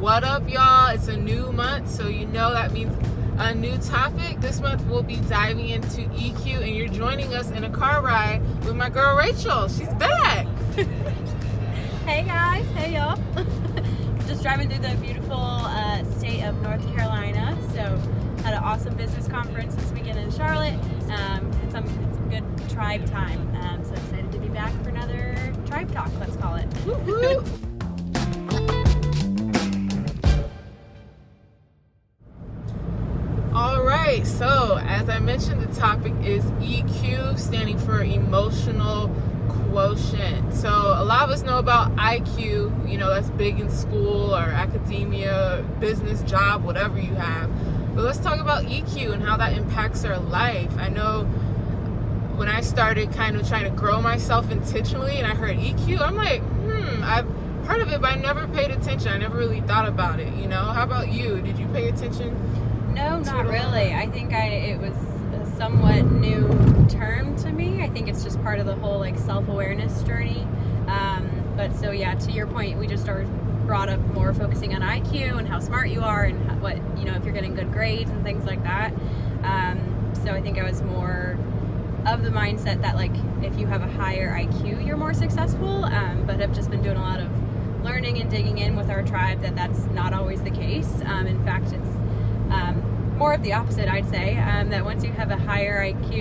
What up, y'all? It's a new month, so you know that means a new topic. This month we'll be diving into EQ, and you're joining us in a car ride with my girl Rachel. She's back. Hey guys, hey y'all. Just driving through the beautiful state of North Carolina. So had an awesome business conference this weekend in Charlotte. Had some good tribe time. So excited to be back for another tribe talk, let's call it. Woo-hoo. All right, so as I mentioned, the topic is EQ, standing for emotional quotient. So a lot of us know about IQ, you know, that's big in school or academia, business, job, whatever you have. But let's talk about EQ and how that impacts our life. I know when I started kind of trying to grow myself intentionally and I heard EQ, I'm like, I've heard of it, but I never paid attention. I never really thought about it, you know? How about you? Did you pay attention? No, not really. I think it was a somewhat new term to me. I think it's just part of the whole like self-awareness journey. But so yeah, to your point, we just brought up more focusing on IQ and how smart you are and what, you know, if you're getting good grades and things like that. So I think I was more of the mindset that like if you have a higher IQ, you're more successful. But I've just been doing a lot of learning and digging in with our tribe that's not always the case. In fact, it's more of the opposite, I'd say, that once you have a higher EQ,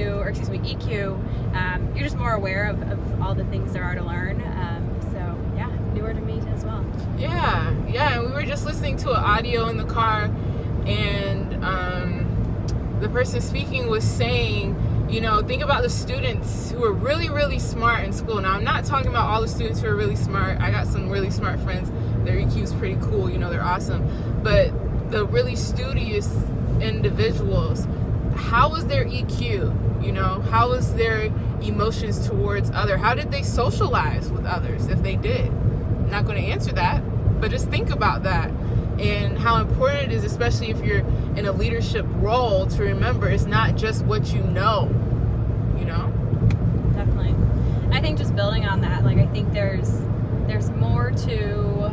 you're just more aware of all the things there are to learn. So yeah, newer to me as well. Yeah, and we were just listening to an audio in the car, and the person speaking was saying, you know, think about the students who are really, really smart in school. Now, I'm not talking about all the students who are really smart. I got some really smart friends. Their EQ is pretty cool, you know, they're awesome. But the really studious individuals, how was their EQ? You know, how was their emotions towards others? How did they socialize with others if they did? I'm not going to answer that, but just think about that and how important it is, especially if you're in a leadership role, to remember it's not just what you know, you know? Definitely. I think just building on that, like I think there's more to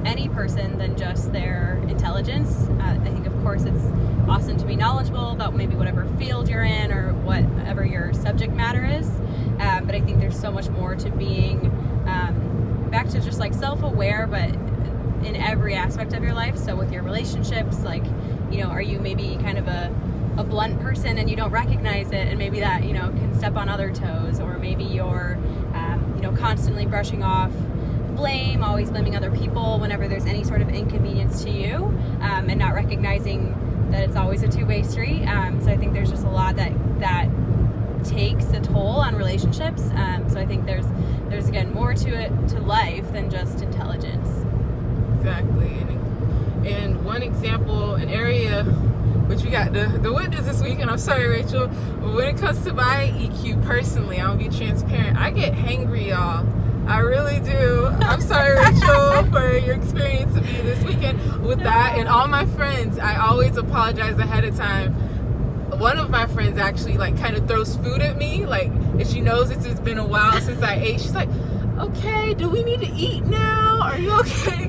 any person than just their intelligence. I think of course it's awesome to be knowledgeable about maybe whatever field you're in or whatever your subject matter is, but I think there's so much more to being back to just like self-aware, but in every aspect of your life. So with your relationships, like, you know, are you maybe kind of a blunt person and you don't recognize it, and maybe that, you know, can step on other toes, or maybe you're you know, constantly brushing off blame, always blaming other people whenever there's any sort of inconvenience to you, and not recognizing that it's always a two-way street. So I think there's just a lot that takes a toll on relationships. So I think there's again more to it, to life, than just intelligence. Exactly. And one example, an area which we got the witness this week, and I'm sorry, Rachel, but when it comes to my EQ personally, I'll be transparent, I get hangry, y'all. I really do. I'm sorry, Rachel, for your experience with me this weekend with that. And all my friends, I always apologize ahead of time. One of my friends actually like kind of throws food at me, like if she knows it's been a while since I ate. She's like, okay, do we need to eat now? Are you okay?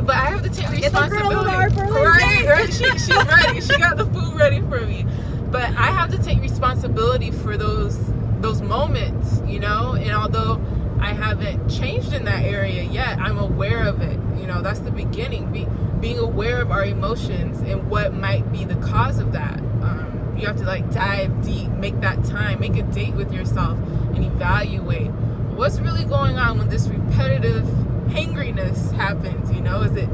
But I have to take responsibility. Right? She's ready. She got the food ready for me. But I have to take responsibility for those moments, you know? And although I haven't changed in that area yet, I'm aware of it. You know, that's the beginning. Being aware of our emotions and what might be the cause of that. You have to like dive deep, make that time, make a date with yourself, and evaluate what's really going on when this repetitive hangriness happens. You know, is it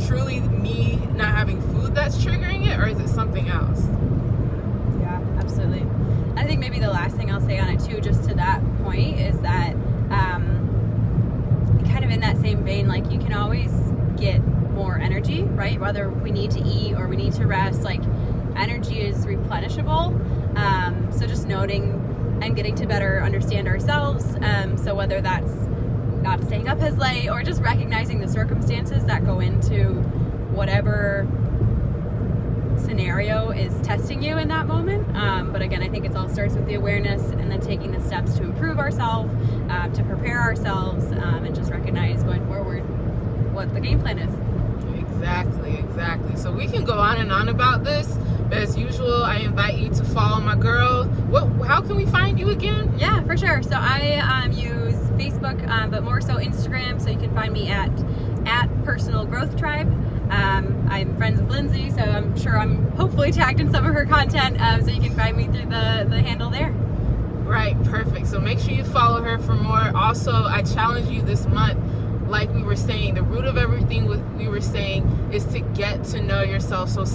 truly me not having food that's triggering it, or is it something else? Yeah, absolutely. I think maybe the last thing I'll say on it too, just to that point, is that kind of in that same vein, like you can always get more energy, right? Whether we need to eat or we need to rest, like energy is replenishable. So just noting and getting to better understand ourselves. So whether that's not staying up as late or just recognizing the circumstances that go into whatever scenario is testing you in that moment. But again, I think it all starts with the awareness and then taking the steps to improve ourselves, to prepare ourselves, and just recognize going forward what the game plan is. Exactly. So we can go on and on about this, but as usual, I invite you to follow my girl. How can we find you again? Yeah, for sure. So I use Facebook, but more so Instagram. So you can find me at Personal Growth Tribe. I'm friends with Lindsay, so I'm sure I'm hopefully tagged in some of her content. So you can find me through the handle there. Right, perfect. So make sure you follow her for more. Also, I challenge you this month, like we were saying, the root of everything we were saying is to get to know yourself. So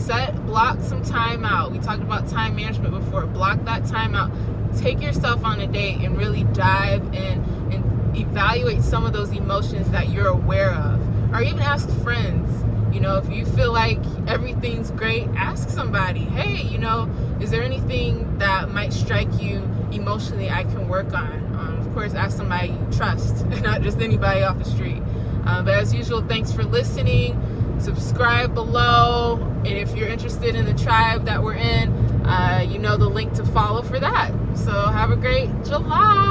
block some time out. We talked about time management before. Block that time out. Take yourself on a date and really dive in and evaluate some of those emotions that you're aware of. Or even ask friends. If you feel like everything's great, ask somebody, hey, is there anything that might strike you emotionally I can work on? Of course, ask somebody you trust, not just anybody off the street. But as usual, thanks for listening. Subscribe below. And if you're interested in the tribe that we're in, the link to follow for that. So have a great July.